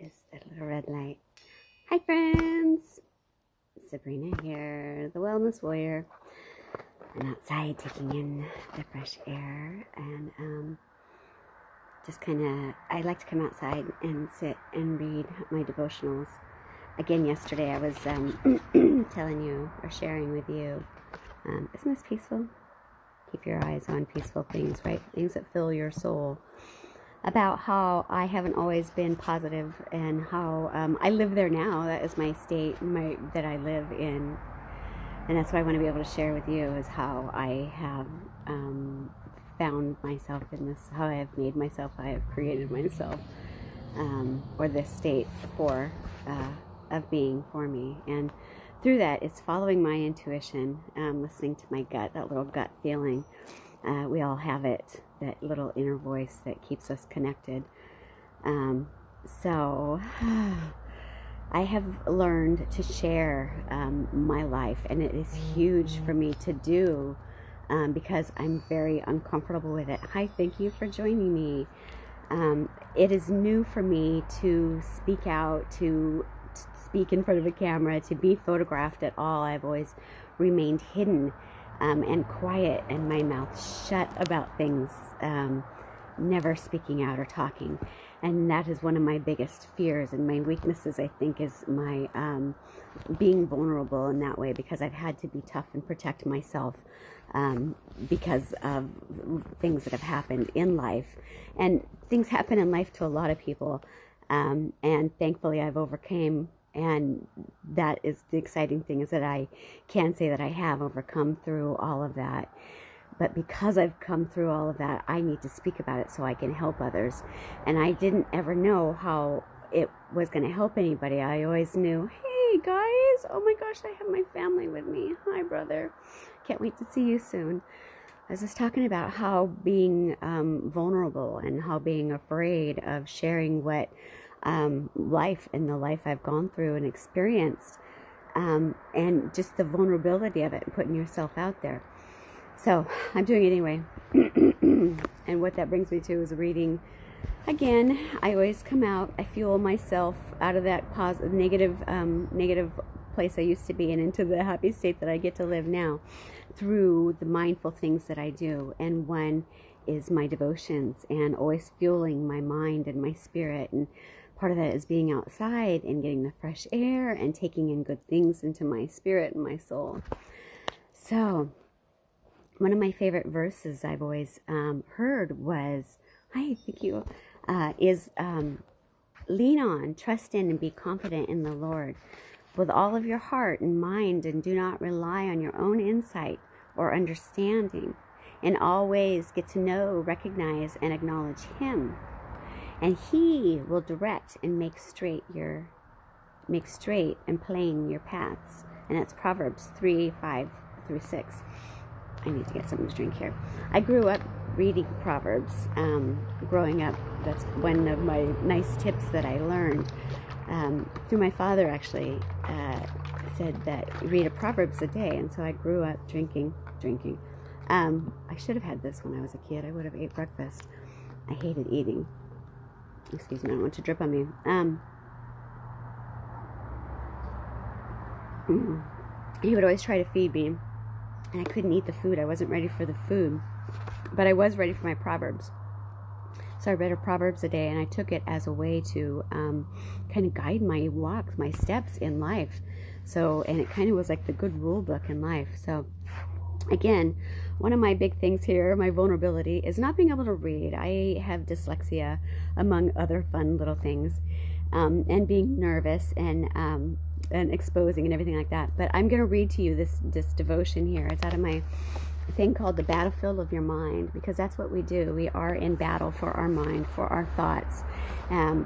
is that little red light? Hi friends! Sabrina here, the Wellness Warrior. I'm outside taking in the fresh air and just I like to come outside and sit and read my devotionals. Again, yesterday I was telling you or sharing with you, isn't this peaceful? Keep your eyes on peaceful things, right? Things that fill your soul. About how I haven't always been positive and how I live there now. That is my state that I live in. And that's what I want to be able to share with you, is how I have found myself in this, how I have made myself, how I have created myself, or this state of being for me. And through that, it's following my intuition, listening to my gut, that little gut feeling. We all have it, that little inner voice that keeps us connected. So I have learned to share my life, and it is huge for me to do because I'm very uncomfortable with it. Hi, thank you for joining me. It is new for me to speak out, to speak in front of a camera, to be photographed at all. I've always remained hidden and quiet, and my mouth shut about things, never speaking out or talking. And that is one of my biggest fears and my weaknesses, I think, is my being vulnerable in that way, because I've had to be tough and protect myself because of things that have happened in life. And things happen in life to a lot of people, and thankfully I've overcame. And that is the exciting thing, is that I can say that I have overcome through all of that. But because I've come through all of that, I need to speak about it so I can help others. And I didn't ever know how it was going to help anybody. I always knew, hey guys, oh my gosh, I have my family with me. Hi brother, can't wait to see you soon. I was just talking about how being vulnerable and how being afraid of sharing what life and the life I've gone through and experienced, and just the vulnerability of it and putting yourself out there. So I'm doing it anyway. And what that brings me to is reading. Again, I always come out, I fuel myself out of that negative place I used to be and into the happy state that I get to live now through the mindful things that I do. And one is my devotions, and always fueling my mind and my spirit. And part of that is being outside and getting the fresh air and taking in good things into my spirit and my soul. So one of my favorite verses I've always heard was, hi, thank you, is lean on, trust in, and be confident in the Lord with all of your heart and mind, and do not rely on your own insight or understanding. In all ways, get to know, recognize, and acknowledge Him, and He will direct and make straight and plain your paths. And that's Proverbs 3:5-6. I need to get something to drink here. I grew up reading Proverbs. Growing up, that's one of my nice tips that I learned through my father. Actually, said that read a Proverbs a day, and so I grew up drinking. I should have had this when I was a kid. I would have ate breakfast. I hated eating. Excuse me, I don't want to drip on me. He would always try to feed me, and I couldn't eat the food. I wasn't ready for the food, but I was ready for my Proverbs. So I read a Proverbs a day, and I took it as a way to kind of guide my walks, my steps in life. So, and it kind of was like the good rule book in life. So again, one of my big things here, my vulnerability, is not being able to read. I have dyslexia, among other fun little things, and being nervous and exposing and everything like that. But I'm going to read to you this devotion here. It's out of my thing called The Battlefield of Your Mind, because that's what we do. We are in battle for our mind, for our thoughts,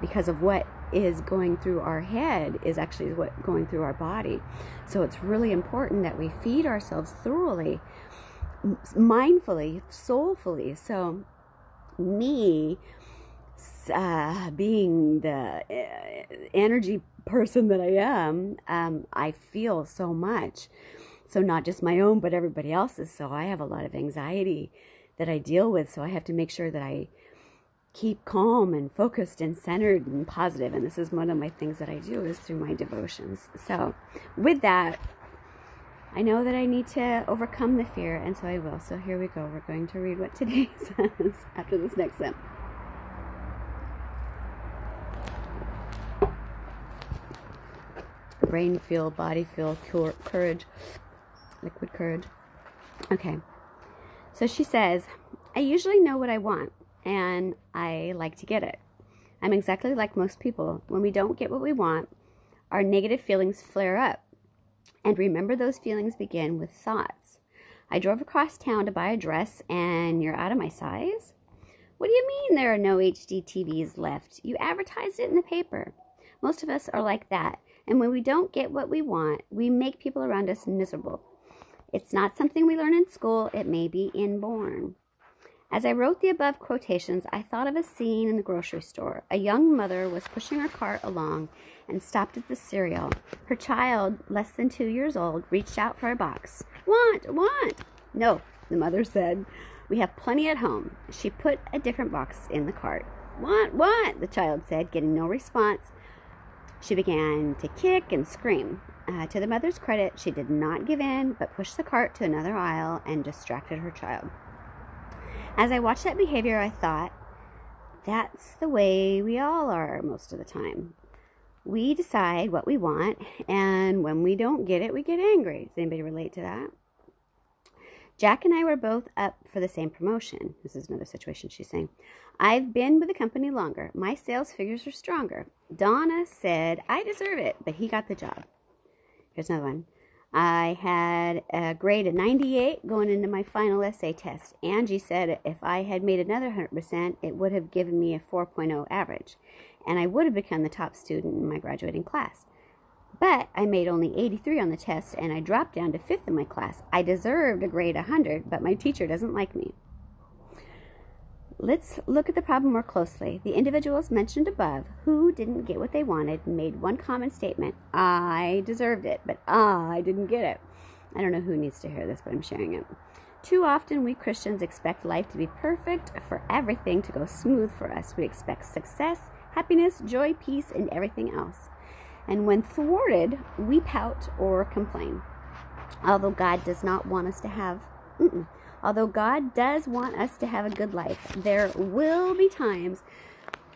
because of what is going through our head is actually what going through our body. So it's really important that we feed ourselves thoroughly, mindfully, soulfully. So me being the energy person that I am, I feel so much. So not just my own, but everybody else's. So I have a lot of anxiety that I deal with. So I have to make sure that I keep calm and focused and centered and positive. And this is one of my things that I do is through my devotions. So with that, I know that I need to overcome the fear, and so I will. So here we go. We're going to read what today says after this next sip. Brain fuel, body fuel, courage, liquid courage. Okay. So she says, I usually know what I want, and I like to get it. I'm exactly like most people. When we don't get what we want, our negative feelings flare up. And remember, those feelings begin with thoughts. I drove across town to buy a dress, and you're out of my size? What do you mean there are no HD TVs left? You advertised it in the paper. Most of us are like that. And when we don't get what we want, we make people around us miserable. It's not something we learn in school. It may be inborn. As I wrote the above quotations, I thought of a scene in the grocery store. A young mother was pushing her cart along and stopped at the cereal. Her child, less than 2 years old, reached out for a box. Want. No, the mother said. We have plenty at home. She put a different box in the cart. Want, the child said, getting no response. She began to kick and scream. To the mother's credit, she did not give in, but pushed the cart to another aisle and distracted her child. As I watched that behavior, I thought, that's the way we all are most of the time. We decide what we want, and when we don't get it, we get angry. Does anybody relate to that? Jack and I were both up for the same promotion. This is another situation she's saying. I've been with the company longer. My sales figures are stronger. Donna said, I deserve it, but he got the job. Here's another one. I had a grade of 98 going into my final essay test. Angie said if I had made another 100%, it would have given me a 4.0 average, and I would have become the top student in my graduating class. But I made only 83 on the test, and I dropped down to 5th in my class. I deserved a grade 100, but my teacher doesn't like me. Let's look at the problem more closely. The individuals mentioned above who didn't get what they wanted made one common statement. I deserved it, but I didn't get it. I don't know who needs to hear this, but I'm sharing it. Too often we Christians expect life to be perfect, for everything to go smooth for us. We expect success, happiness, joy, peace, and everything else. And when thwarted, we pout or complain. Although God does want us to have a good life, there will be times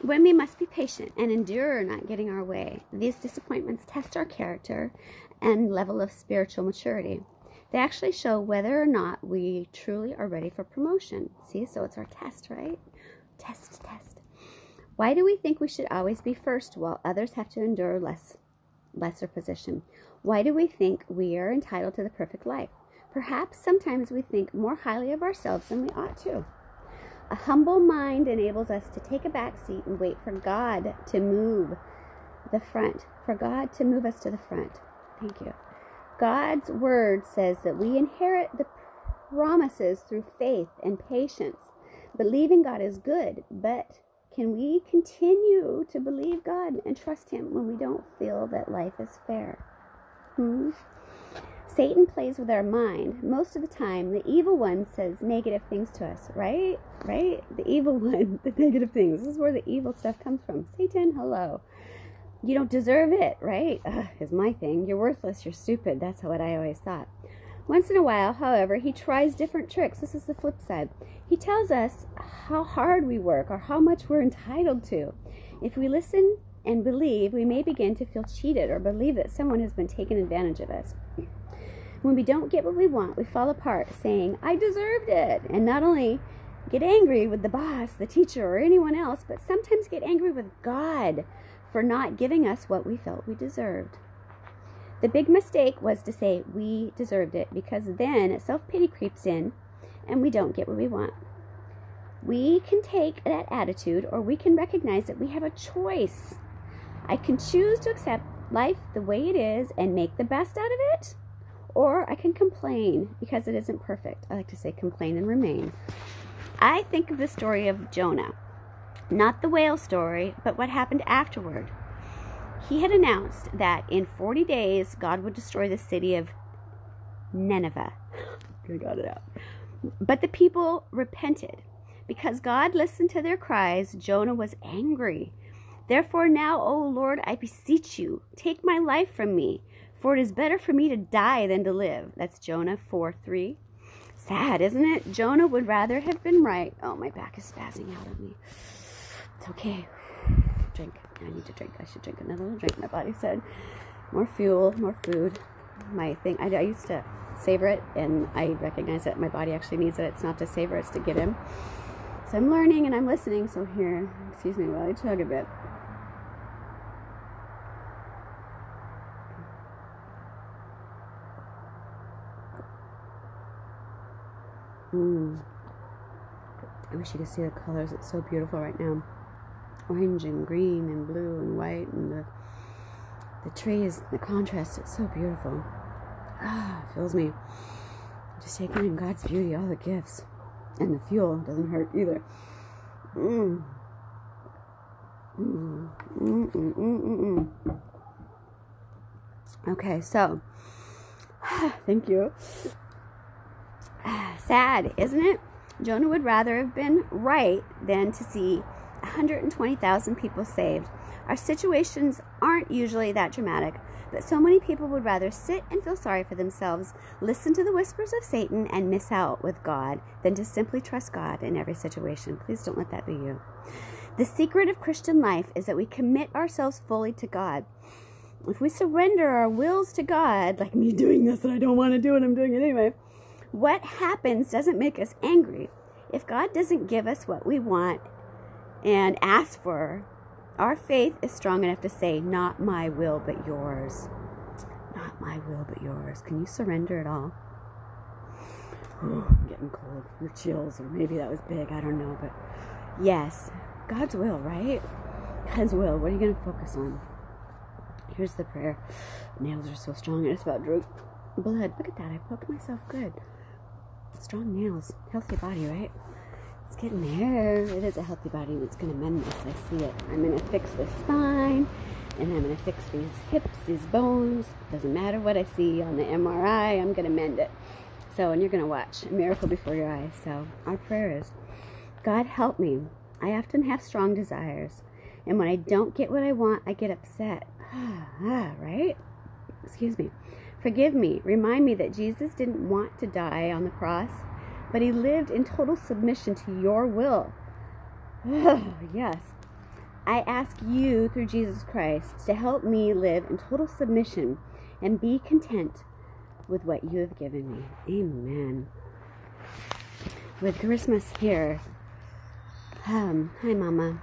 when we must be patient and endure not getting our way. These disappointments test our character and level of spiritual maturity. They actually show whether or not we truly are ready for promotion. See, so it's our test, right? Test. Why do we think we should always be first while others have to endure lesser position? Why do we think we are entitled to the perfect life? Perhaps sometimes we think more highly of ourselves than we ought to. A humble mind enables us to take a back seat and wait for God to move us to the front. Thank you. God's word says that we inherit the promises through faith and patience. Believing God is good, but can we continue to believe God and trust Him when we don't feel that life is fair? Satan plays with our mind. Most of the time, the evil one says negative things to us, right? The evil one, the negative things. This is where the evil stuff comes from. Satan, hello. You don't deserve it, right? Is my thing. You're worthless. You're stupid. That's what I always thought. Once in a while, however, he tries different tricks. This is the flip side. He tells us how hard we work or how much we're entitled to. If we listen and believe, we may begin to feel cheated or believe that someone has been taking advantage of us. When we don't get what we want, we fall apart saying, I deserved it. And not only get angry with the boss, the teacher, or anyone else, but sometimes get angry with God for not giving us what we felt we deserved. The big mistake was to say we deserved it, because then self-pity creeps in and we don't get what we want. We can take that attitude, or we can recognize that we have a choice. I can choose to accept life the way it is and make the best out of it, or I can complain because it isn't perfect. I like to say complain and remain. I think of the story of Jonah, not the whale story, but what happened afterward. He had announced that in 40 days, God would destroy the city of Nineveh. I got it out. But the people repented. Because God listened to their cries, Jonah was angry. Therefore now, O Lord, I beseech you, take my life from me, for it is better for me to die than to live. That's Jonah 4:3. Sad, isn't it? Jonah would rather have been right. Oh, my back is spazzing out on me. It's okay. Drink. I need to drink. I should drink another little drink. My body said more fuel, more food. My thing, I used to savor it, and I recognize that my body actually needs it. It's not to savor, it's to get in. So I'm learning and I'm listening. So here, excuse me while I chug a bit. I wish you could see the colors. It's so beautiful right now. Orange and green and blue and white, and the trees, the contrast, it's so beautiful. It fills me. Just taking in God's beauty, all the gifts. And the fuel doesn't hurt either. Okay, so, thank you. Sad, isn't it? Jonah would rather have been right than to see 120,000 people saved. Our situations aren't usually that dramatic, but so many people would rather sit and feel sorry for themselves, listen to the whispers of Satan, and miss out with God than to simply trust God in every situation. Please don't let that be you. The secret of Christian life is that we commit ourselves fully to God. If we surrender our wills to God, like me doing this and I don't want to do it, I'm doing it anyway, what happens doesn't make us angry. If God doesn't give us what we want and ask for, our faith is strong enough to say, not my will, but yours. Not my will, but yours. Can you surrender it all? Oh, I'm getting cold. Your chills, or maybe that was big. I don't know. But yes, God's will, right? God's will. What are you going to focus on? Here's the prayer. Nails are so strong. I just about drew blood. Look at that. I poked myself good. Strong nails. Healthy body, right? It's getting there. It is a healthy body, and it's going to mend this. I see it. I'm going to fix the spine, and I'm going to fix these hips, these bones. Doesn't matter what I see on the MRI. I'm going to mend it. So, and you're going to watch a miracle before your eyes. So, our prayer is, God, help me. I often have strong desires, and when I don't get what I want, I get upset. Right? Excuse me. Forgive me. Remind me that Jesus didn't want to die on the cross, but he lived in total submission to your will. Yes. I ask you through Jesus Christ to help me live in total submission and be content with what you have given me. Amen. With Christmas here, hi Mama,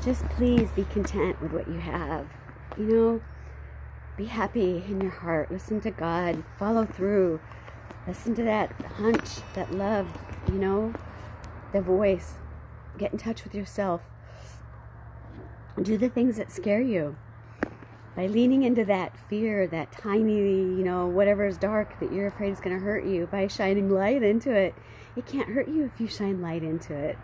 just please be content with what you have. You know, be happy in your heart. Listen to God. Follow through. Listen to that hunch, that love, you know, the voice. Get in touch with yourself. Do the things that scare you. By leaning into that fear, that tiny, you know, whatever is dark that you're afraid is going to hurt you, by shining light into it. It can't hurt you if you shine light into it.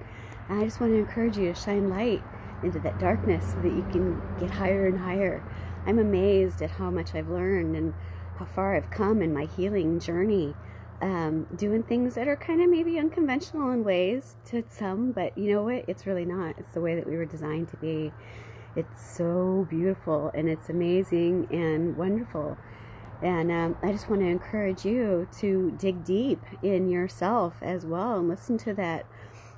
And I just want to encourage you to shine light into that darkness so that you can get higher and higher. I'm amazed at how much I've learned and how far I've come in my healing journey, doing things that are kind of maybe unconventional in ways to some, but you know what? It's really not. It's the way that we were designed to be. It's so beautiful, and it's amazing and wonderful. And I just want to encourage you to dig deep in yourself as well and listen to that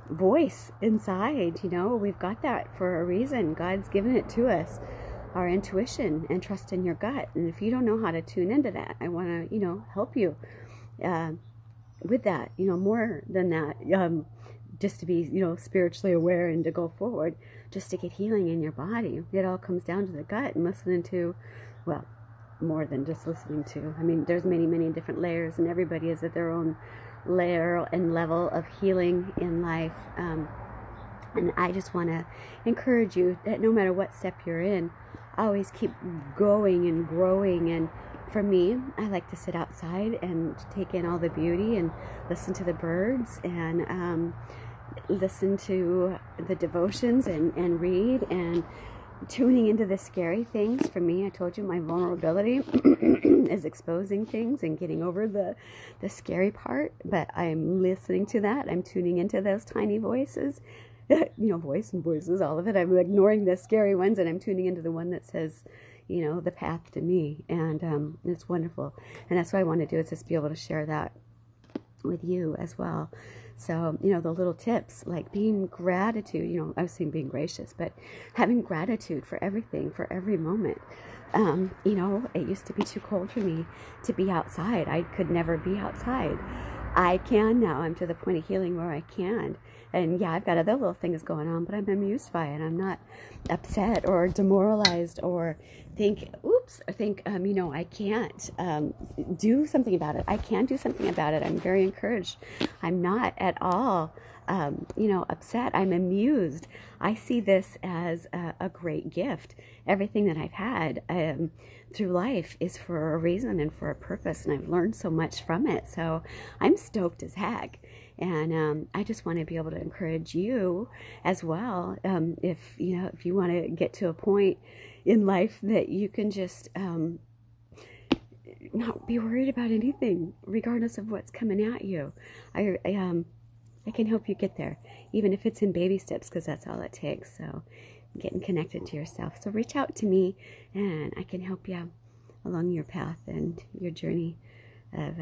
voice inside. You know, we've got that for a reason. God's given it to us. Our intuition, and trust in your gut. And if you don't know how to tune into that, I want to, you know, help you with that, you know, more than that, just to be, you know, spiritually aware and to go forward, just to get healing in your body. It all comes down to the gut and listening to, well, more than just listening to. I mean, there's many, many different layers, and everybody is at their own layer and level of healing in life. And I just want to encourage you that no matter what step you're in, always keep going and growing. And for me, I like to sit outside and take in all the beauty and listen to the birds and listen to the devotions and read and tuning into the scary things. For me, I told you my vulnerability is exposing things and getting over the scary part, but I'm listening to that. I'm tuning into those tiny voices, voices, all of it. I'm ignoring the scary ones, and I'm tuning into the one that says, the path to me, and it's wonderful. And that's what I want to do, is just be able to share that with you as well. So, the little tips, like being gratitude, I was saying being gracious, but having gratitude for everything, for every moment. It used to be too cold for me to be outside. I could never be outside. I can now. I'm to the point of healing where I can. And yeah, I've got other little things going on, but I'm amused by it. I'm not upset or demoralized or think, I can't do something about it. I can do something about it. I'm very encouraged. I'm not at all, upset. I'm amused. I see this as a great gift. Everything that I've had through life is for a reason and for a purpose, and I've learned so much from it. So I'm stoked as heck. And I just want to be able to encourage you as well. If you want to get to a point in life that you can just not be worried about anything, regardless of what's coming at you. I can help you get there, even if it's in baby steps, because that's all it takes. So getting connected to yourself. So reach out to me, and I can help you along your path and your journey of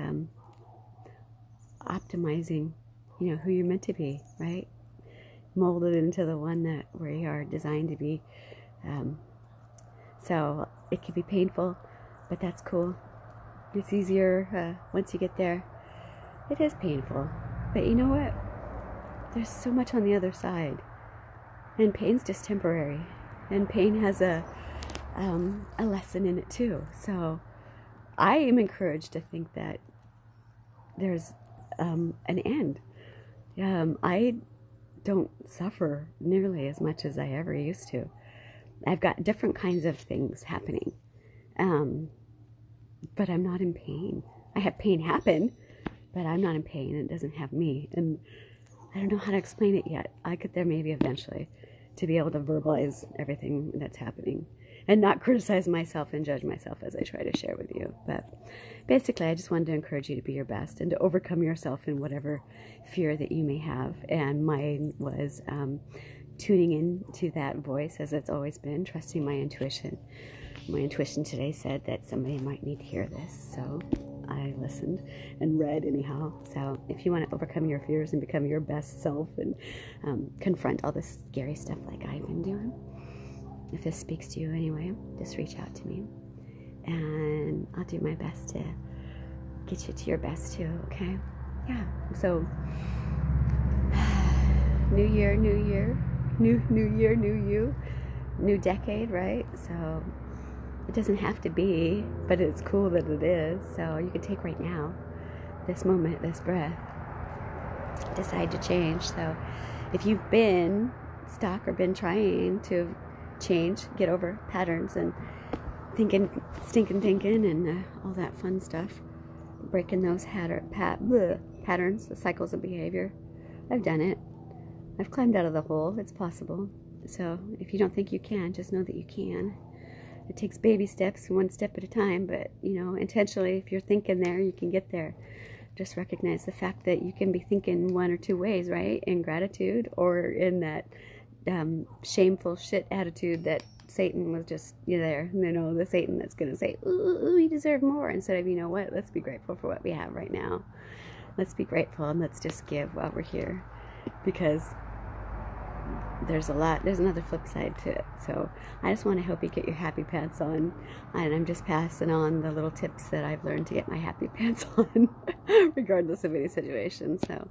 optimizing who you're meant to be, right? Molded into the one that we are designed to be. So it can be painful, but that's cool. It's easier once you get there. It is painful, but you know what? There's so much on the other side, and pain's just temporary, and pain has a lesson in it too. So I am encouraged to think that there's an end. I don't suffer nearly as much as I ever used to. I've got different kinds of things happening, but I'm not in pain. I have pain happen, but I'm not in pain. It doesn't have me, and I don't know how to explain it yet. I get there maybe eventually, to be able to verbalize everything that's happening and not criticize myself and judge myself as I try to share with you. But basically, I just wanted to encourage you to be your best and to overcome yourself in whatever fear that you may have. And mine was tuning in to that voice, as it's always been, trusting my intuition. My intuition today said that somebody might need to hear this, so I listened and read anyhow. So if you want to overcome your fears and become your best self and confront all this scary stuff like I've been doing, if this speaks to you anyway, just reach out to me, and I'll do my best to get you to your best too, okay? Yeah, so new year, new you, new decade, right? So it doesn't have to be, but it's cool that it is. So you can take right now, this moment, this breath, decide to change. So if you've been stuck or been trying to change, get over patterns and stinking thinking and all that fun stuff, breaking those patterns, the cycles of behavior, I've done it. I've climbed out of the hole. It's possible. So if you don't think you can, just know that you can. It takes baby steps, one step at a time, but intentionally, if you're thinking there, you can get there. Just recognize the fact that you can be thinking one or two ways, right? In gratitude, or in that shameful shit attitude that Satan was just there. The Satan that's going to say, ooh, you deserve more, instead of, what, let's be grateful for what we have right now. Let's be grateful, and let's just give while we're here, because there's another flip side to it. So I just want to help you get your happy pants on, and I'm just passing on the little tips that I've learned to get my happy pants on, regardless of any situation. So,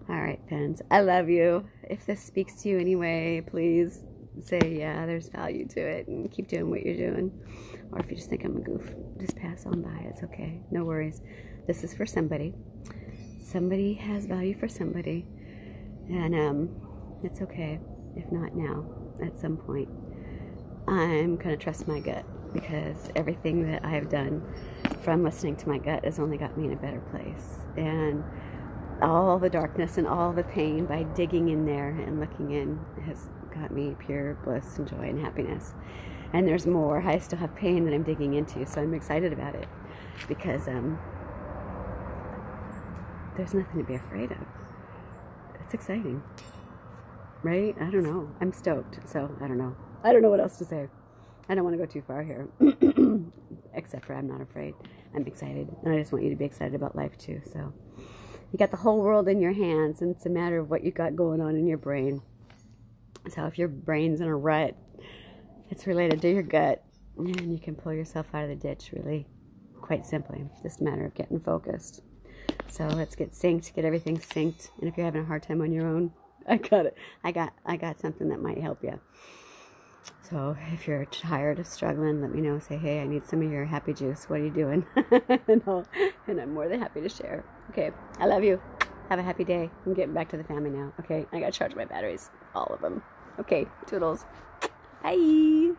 all right, friends, I love you. If this speaks to you anyway, please say, yeah, there's value to it, and keep doing what you're doing. Or if you just think I'm a goof, just pass on by. It's okay. No worries. This is for somebody. Somebody has value for somebody, and it's okay. If not now, at some point, I'm going to trust my gut, because everything that I've done from listening to my gut has only got me in a better place. And all the darkness and all the pain, by digging in there and looking in, has got me pure bliss and joy and happiness. And there's more. I still have pain that I'm digging into, so I'm excited about it because there's nothing to be afraid of. It's exciting, right? I don't know. I'm stoked, so I don't know. I don't know what else to say. I don't want to go too far here, except for I'm not afraid. I'm excited, and I just want you to be excited about life too. So you got the whole world in your hands, and it's a matter of what you got going on in your brain. So if your brain's in a rut, it's related to your gut, and you can pull yourself out of the ditch really quite simply. It's just a matter of getting focused. So let's get synced, get everything synced. And if you're having a hard time on your own, I got it. I got something that might help you. So if you're tired of struggling, let me know. Say, hey, I need some of your happy juice. What are you doing? and I'm more than happy to share. Okay, I love you. Have a happy day. I'm getting back to the family now. Okay, I got to charge my batteries. All of them. Okay, toodles. Bye.